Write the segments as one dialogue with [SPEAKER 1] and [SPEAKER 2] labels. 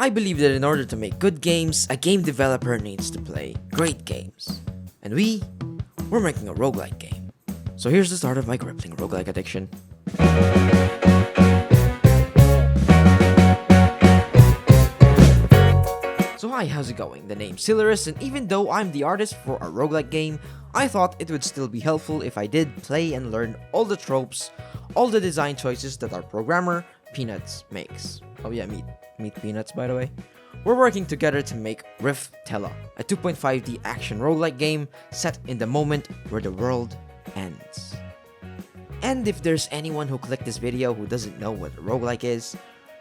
[SPEAKER 1] I believe that in order to make good games, a game developer needs to play great games. And we're making a roguelike game. So here's the start of my crippling roguelike addiction. So hi, how's it going? The name's Silarus, and even though I'm the artist for a roguelike game, I thought it would still be helpful if I did play and learn all the tropes, all the design choices that our programmer, Peanuts, makes. Oh yeah, meet Peanuts, by the way. We're working together to make Rift Tella, a 2.5D action roguelike game set in the moment where the world ends. And if there's anyone who clicked this video who doesn't know what a roguelike is,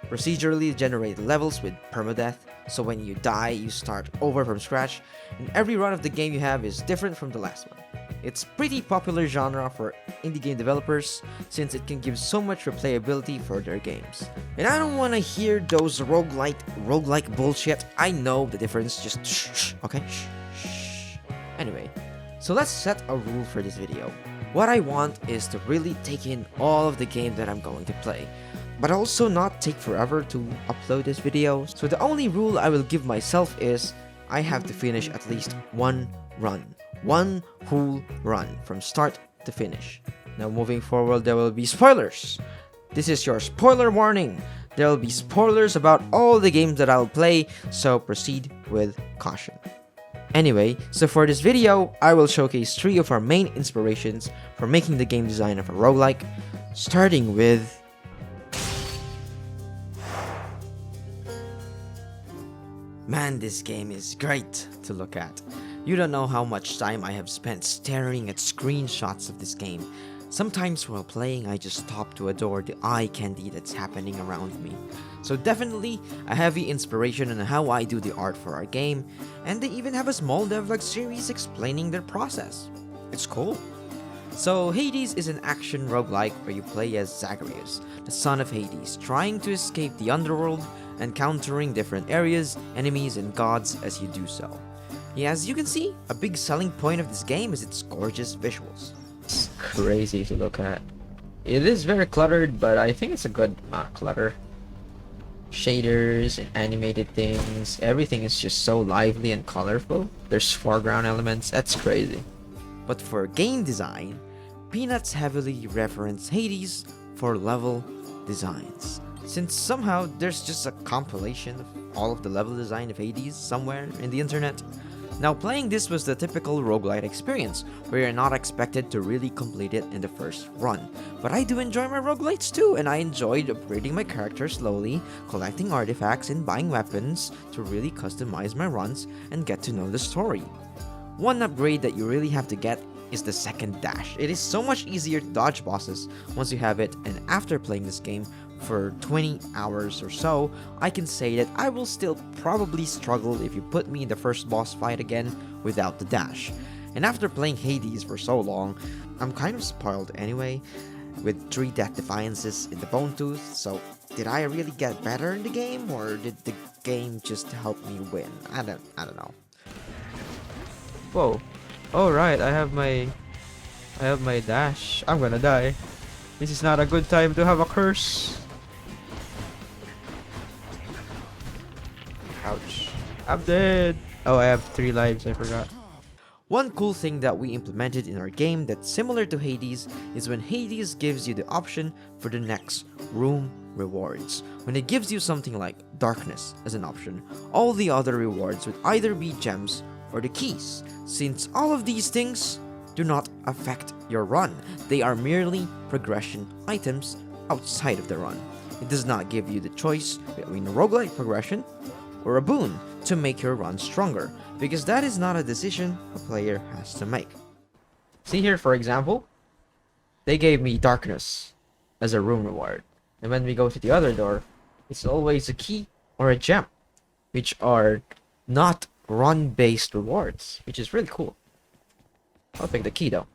[SPEAKER 1] procedurally generated levels with permadeath, so when you die, you start over from scratch, and every run of the game you have is different from the last one. It's pretty popular genre for indie game developers, since it can give so much replayability for their games. And I don't want to hear those roguelike bullshit. I know the difference, just shh, okay? Shh. Anyway, so let's set a rule for this video. What I want is to really take in all of the game that I'm going to play, but also not take forever to upload this video. So the only rule I will give myself is I have to finish at least one run. One whole run from start to finish. Now moving forward, there will be spoilers. This is your spoiler warning. There will be spoilers about all the games that I'll play, so proceed with caution. Anyway, so for this video, I will showcase 3 of our main inspirations for making the game design of a roguelike, starting with Man, this game is great to look at. You don't know how much time I have spent staring at screenshots of this game. Sometimes while playing, I just stop to adore the eye candy that's happening around me. So definitely a heavy inspiration on how I do the art for our game, and they even have a small devlog series explaining their process. It's cool. So Hades is an action roguelike where you play as Zagreus, the son of Hades, trying to escape the underworld, encountering different areas, enemies, and gods as you do so. Yeah, as you can see, a big selling point of this game is its gorgeous visuals. It's crazy to look at. It is very cluttered, but I think it's a good amount of clutter. Shaders and animated things, everything is just so lively and colorful. There's foreground elements, that's crazy. But for game design, Peanuts heavily reference Hades for level designs, since somehow there's just a compilation of all of the level design of Hades somewhere in the internet. Now playing this was the typical roguelite experience, where you're not expected to really complete it in the first run. But I do enjoy my roguelites too, and I enjoyed upgrading my character slowly, collecting artifacts and buying weapons to really customize my runs and get to know the story. One upgrade that you really have to get is the second dash. It is so much easier to dodge bosses once you have it, and after playing this game for 20 hours or so, I can say that I will still probably struggle if you put me in the first boss fight again without the dash. And after playing Hades for so long, I'm kind of spoiled anyway, with 3 death defiances in the bone tooth, so did I really get better in the game, or did the game just help me win? I don't know. Whoa. Oh right, I have my dash. I'm gonna die. This is not a good time to have a curse. Ouch. I'm dead. Oh, I have 3 lives, I forgot. One cool thing that we implemented in our game that's similar to Hades is when Hades gives you the option for the next room rewards. When it gives you something like darkness as an option, all the other rewards would either be gems or the keys, since all of these things do not affect your run. They are merely progression items outside of the run. It does not give you the choice between a roguelike progression or a boon to make your run stronger, because that is not a decision a player has to make. See here, for example, they gave me darkness as a room reward, and when we go to the other door, it's always a key or a gem, which are not run-based rewards, which is really cool. I'll pick the key though.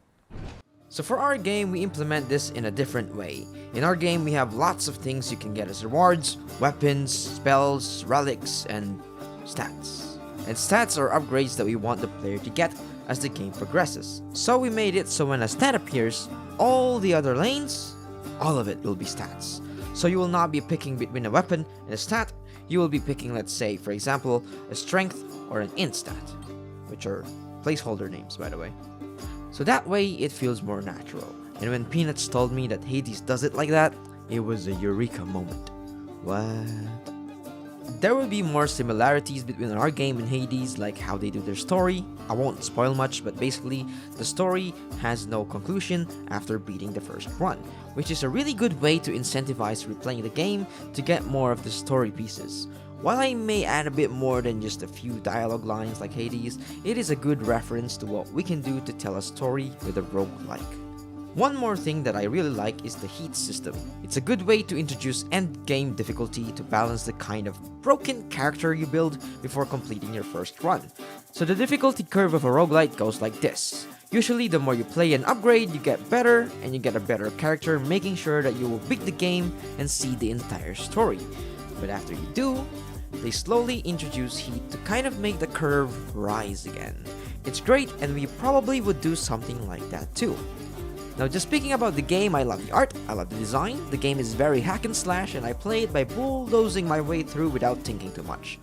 [SPEAKER 1] So for our game, we implement this in a different way. In our game, we have lots of things you can get as rewards: weapons, spells, relics, and stats. And stats are upgrades that we want the player to get as the game progresses. So we made it so when a stat appears, all the other lanes, all of it will be stats. So you will not be picking between a weapon and a stat, you will be picking, let's say, for example, a strength or an int stat, which are placeholder names, by the way. So that way, it feels more natural. And when Peanuts told me that Hades does it like that, it was a eureka moment. What? There will be more similarities between our game and Hades, like how they do their story. I won't spoil much, but basically, the story has no conclusion after beating the first run, which is a really good way to incentivize replaying the game to get more of the story pieces. While I may add a bit more than just a few dialogue lines like Hades, it is a good reference to what we can do to tell a story with a roguelike. One more thing that I really like is the heat system. It's a good way to introduce endgame difficulty to balance the kind of broken character you build before completing your first run. So the difficulty curve of a roguelite goes like this. Usually the more you play and upgrade, you get better, and you get a better character, making sure that you will beat the game and see the entire story. But after you do, they slowly introduce heat to kind of make the curve rise again. It's great, and we probably would do something like that too. Now, just speaking about the game, I love the art, I love the design. The game is very hack and slash, and I play it by bulldozing my way through without thinking too much.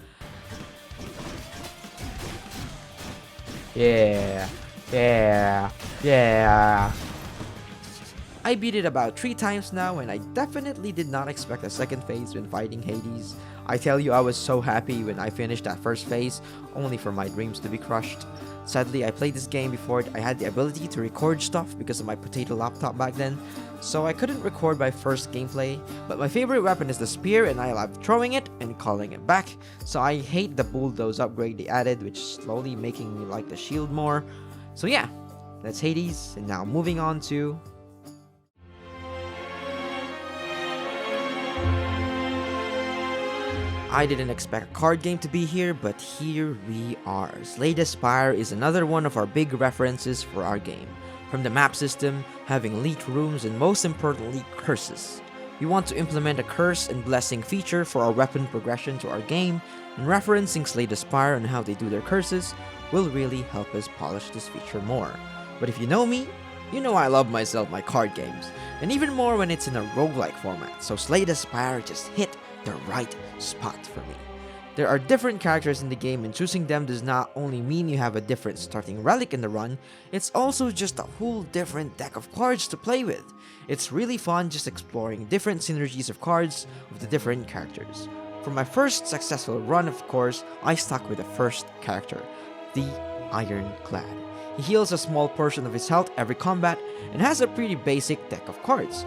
[SPEAKER 1] Yeah. I beat it about 3 times now, and I definitely did not expect a second phase when fighting Hades. I tell you, I was so happy when I finished that first phase, only for my dreams to be crushed. Sadly, I played this game before I had the ability to record stuff because of my potato laptop back then, so I couldn't record my first gameplay, but my favorite weapon is the spear and I love throwing it and calling it back, so I hate the bulldoze upgrade they added, which is slowly making me like the shield more. So yeah, that's Hades, and now moving on to... I didn't expect a card game to be here, but here we are. Slay the Spire is another one of our big references for our game. From the map system, having elite rooms, and most importantly, curses. We want to implement a curse and blessing feature for our weapon progression to our game, and referencing Slay the Spire and how they do their curses will really help us polish this feature more. But if you know me, you know I love myself my card games, and even more when it's in a roguelike format, so Slay the Spire just hit the right spot for me. There are different characters in the game, and choosing them does not only mean you have a different starting relic in the run, it's also just a whole different deck of cards to play with. It's really fun just exploring different synergies of cards with the different characters. For my first successful run, of course, I stuck with the first character, the Ironclad. He heals a small portion of his health every combat and has a pretty basic deck of cards.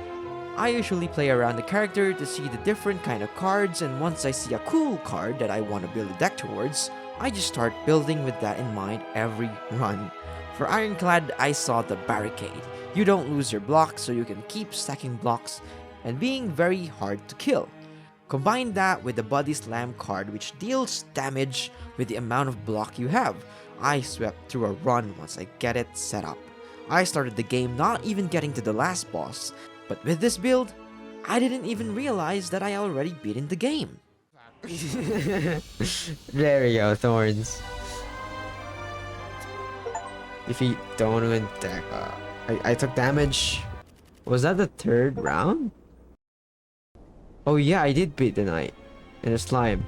[SPEAKER 1] I usually play around the character to see the different kind of cards, and once I see a cool card that I want to build a deck towards, I just start building with that in mind every run. For Ironclad, I saw the Barricade. You don't lose your blocks, so you can keep stacking blocks and being very hard to kill. Combine that with the Body Slam card, which deals damage with the amount of block you have. I swept through a run once I get it set up. I started the game not even getting to the last boss, but with this build, I didn't even realize that I already beaten the game.
[SPEAKER 2] There we go, Thorns. Defeat Donovan Deck. I took damage. Was that the 3rd round? Oh yeah, I did beat the Knight. And the Slime.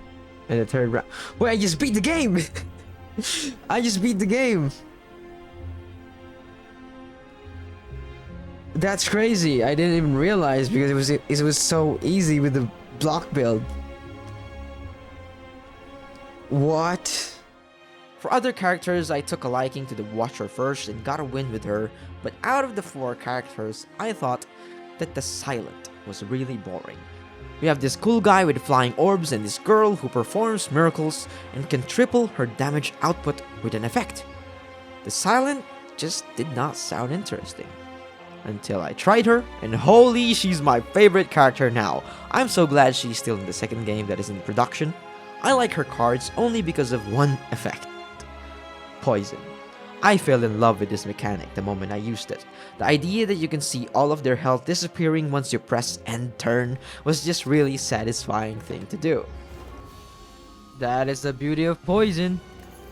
[SPEAKER 2] And the 3rd round. Wait, I just beat the game! I just beat the game! That's crazy. I didn't even realize because it was so easy with the block build. What?
[SPEAKER 1] For other characters, I took a liking to the Watcher first and got a win with her, but out of the 4 characters, I thought that the Silent was really boring. We have this cool guy with flying orbs and this girl who performs miracles and can triple her damage output with an effect. The Silent just did not sound interesting. Until I tried her, and holy, she's my favorite character now. I'm so glad she's still in the second game that is in production. I like her cards only because of one effect. Poison. I fell in love with this mechanic the moment I used it. The idea that you can see all of their health disappearing once you press end turn was just really satisfying thing to do. That is the beauty of poison.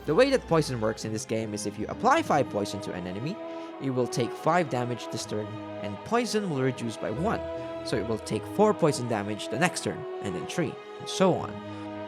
[SPEAKER 1] The way that poison works in this game is if you apply 5 poison to an enemy, it will take 5 damage this turn, and poison will reduce by 1, so it will take 4 poison damage the next turn, and then 3, and so on.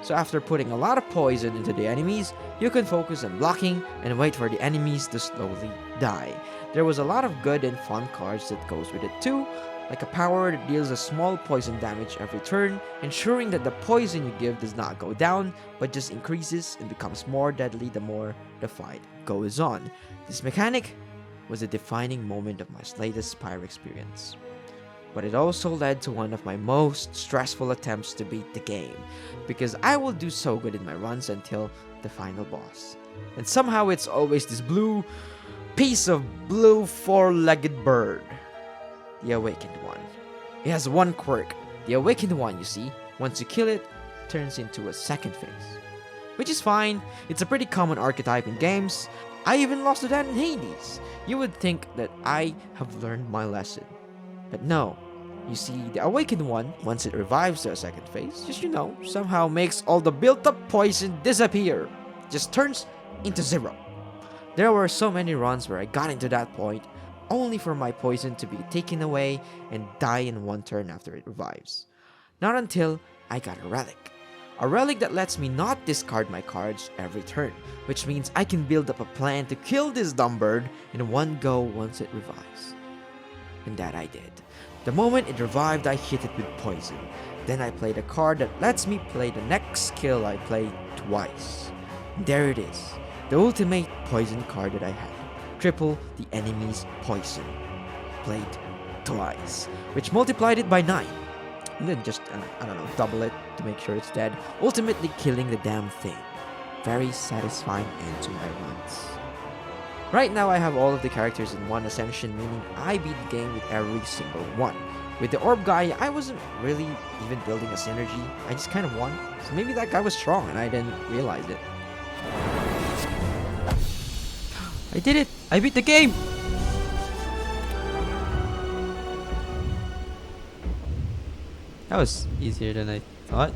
[SPEAKER 1] So after putting a lot of poison into the enemies, you can focus on blocking and wait for the enemies to slowly die. There was a lot of good and fun cards that goes with it too, like a power that deals a small poison damage every turn, ensuring that the poison you give does not go down, but just increases and becomes more deadly the more the fight goes on. This mechanic was a defining moment of my Slay the Spire experience. But it also led to one of my most stressful attempts to beat the game, because I will do so good in my runs until the final boss. And somehow it's always this blue piece of blue four-legged bird. The Awakened One. It has one quirk. The Awakened One, you see, once you kill it, turns into a second face. Which is fine, it's a pretty common archetype in games. I even lost to that in Hades. You would think that I have learned my lesson. But no. You see, the Awakened One, once it revives to a second phase, just somehow makes all the built-up poison disappear. Just turns into zero. There were so many runs where I got into that point, only for my poison to be taken away and die in one turn after it revives. Not until I got a relic. A relic that lets me not discard my cards every turn, which means I can build up a plan to kill this dumb bird in one go once it revives. And that I did. The moment it revived, I hit it with poison. Then I played a card that lets me play the next skill I play twice. And there it is, the ultimate poison card that I had. Triple the enemy's poison. Played twice, which multiplied it by 9. And then just, double it to make sure it's dead, ultimately killing the damn thing. Very satisfying end to my runs. Right now I have all of the characters in one ascension, meaning I beat the game with every single one. With the orb guy, I wasn't really even building a synergy, I just kind of won. So maybe that guy was strong and I didn't realize it. I did it! I beat the game! That was easier than I thought.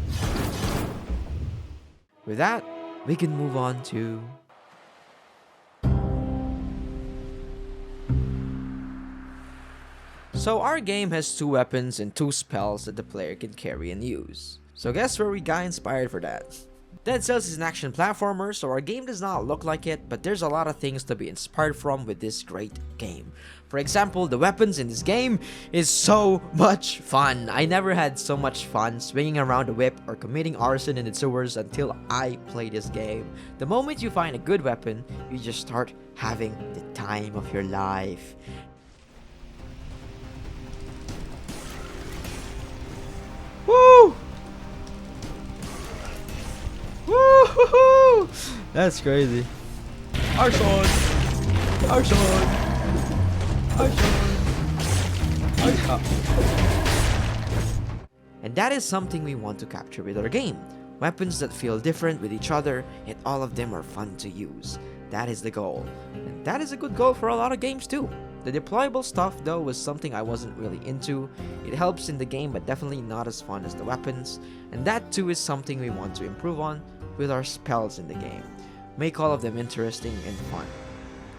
[SPEAKER 1] With that, we can move on to... So our game has 2 weapons and 2 spells that the player can carry and use. So guess where we got inspired for that? Dead Cells is an action platformer, so our game does not look like it, but there's a lot of things to be inspired from with this great game. For example, the weapons in this game is so much fun. I never had so much fun swinging around a whip or committing arson in the sewers until I play this game. The moment you find a good weapon, you just start having the time of your life. Woo! Woo-hoo-hoo! That's crazy. Arson! Arson! Arson! Arson! And that is something we want to capture with our game. Weapons that feel different with each other, yet all of them are fun to use. That is the goal. And that is a good goal for a lot of games too. The deployable stuff though was something I wasn't really into. It helps in the game but definitely not as fun as the weapons. And that too is something we want to improve on with our spells in the game. Make all of them interesting and fun.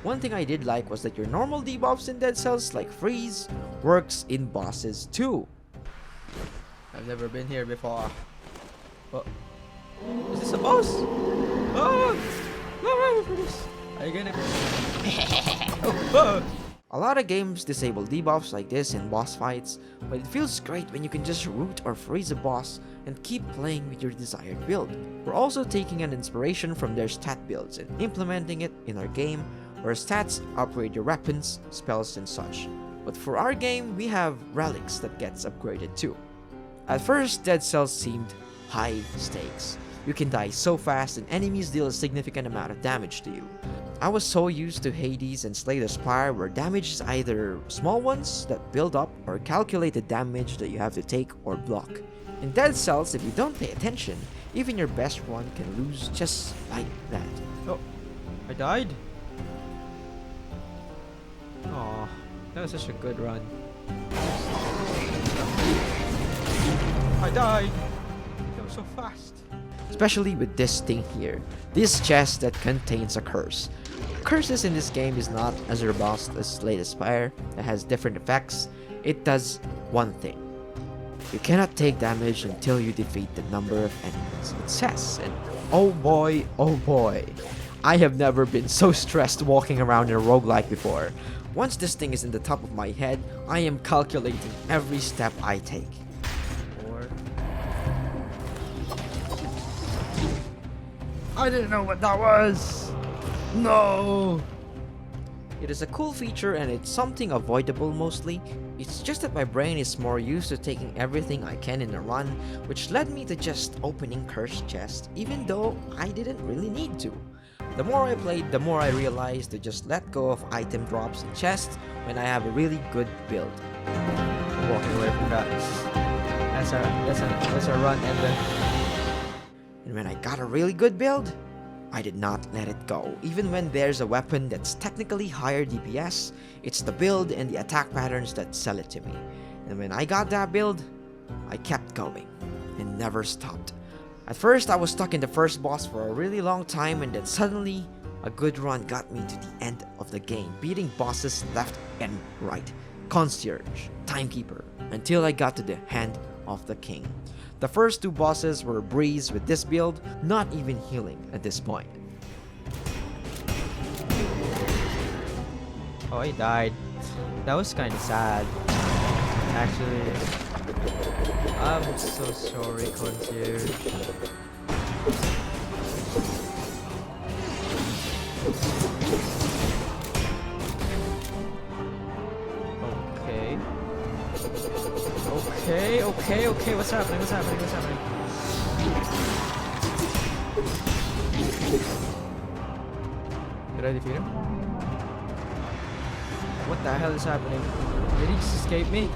[SPEAKER 1] One thing I did like was that your normal debuffs in Dead Cells like freeze works in bosses too. I've never been here before. Oh. Is this a boss? Oh! No, are you gonna... oh. A lot of games disable debuffs like this in boss fights, but it feels great when you can just root or freeze a boss and keep playing with your desired build. We're also taking an inspiration from their stat builds and implementing it in our game, where stats upgrade your weapons, spells and such. But for our game, we have relics that gets upgraded too. At first, Dead Cells seemed high stakes. You can die so fast and enemies deal a significant amount of damage to you. I was so used to Hades and Slay the Spire where damage is either small ones that build up or calculated damage that you have to take or block. In Dead Cells, if you don't pay attention, even your best one can lose just like that. Oh, I died? Aw, that was such a good run. I died! That was so fast. Especially with this thing here, this chest that contains a curse. Curses in this game is not as robust as Slay the Spire that has different effects. It does one thing. You cannot take damage until you defeat the number of enemies it says, and oh boy, I have never been so stressed walking around in a roguelike before. Once this thing is in the top of my head, I am calculating every step I take. I didn't know what that was! No! It is a cool feature and it's something avoidable mostly. It's just that my brain is more used to taking everything I can in a run, which led me to just opening cursed chests, even though I didn't really need to. The more I played, the more I realized to just let go of item drops and chests when I have a really good build.
[SPEAKER 2] I'm walking away from that. That's a run
[SPEAKER 1] And when I got a really good build, I did not let it go. Even when there's a weapon that's technically higher DPS, it's the build and the attack patterns that sell it to me. And when I got that build, I kept going and never stopped. At first, I was stuck in the first boss for a really long time, and then suddenly, a good run got me to the end of the game, beating bosses left and right, concierge, timekeeper, until I got to the Hand of the King. The first two bosses were a breeze with this build, not even healing at this point.
[SPEAKER 2] Oh, he died. That was kind of sad. Actually, I'm so sorry, concierge. Okay, what's happening? Did I defeat him? What the hell is happening? Did he just escape me?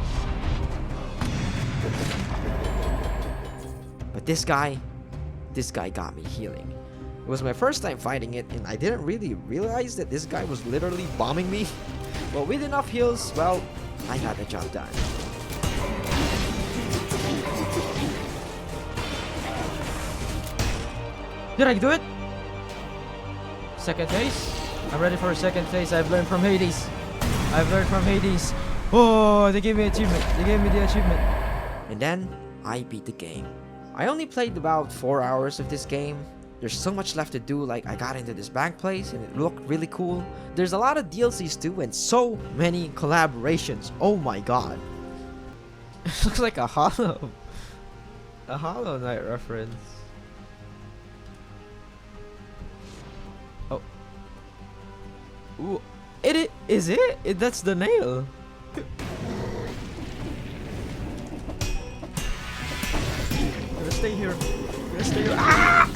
[SPEAKER 1] But this guy got me healing. It was my first time fighting it, and I didn't really realize that this guy was literally bombing me. But with enough heals, well, I got the job done.
[SPEAKER 2] Did I do it? Second phase? I'm ready for a second phase. I've learned from Hades. Oh, they gave me achievement. They gave me the achievement.
[SPEAKER 1] And then, I beat the game. I only played about 4 hours of this game. There's so much left to do, like I got into this bank place and it looked really cool. There's a lot of DLCs too and so many collaborations. Oh my god.
[SPEAKER 2] It looks like a Hollow Knight reference. Oh. Ooh. Is it? That's the nail. I'm gonna stay here. Ah!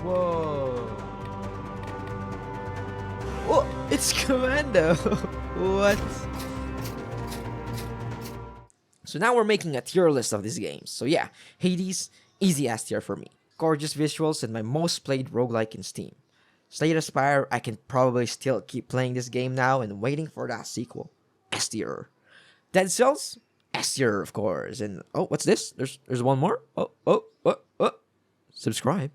[SPEAKER 2] Whoa. Oh, it's Commando. What?
[SPEAKER 1] So now we're making a tier list of these games. So yeah, Hades, easy ass tier for me. Gorgeous visuals and my most played roguelike in Steam. Slay the Spire, I can probably still keep playing this game now and waiting for that sequel. S tier. Dead Cells, S tier of course. And oh, what's this? There's one more. Oh. Subscribe.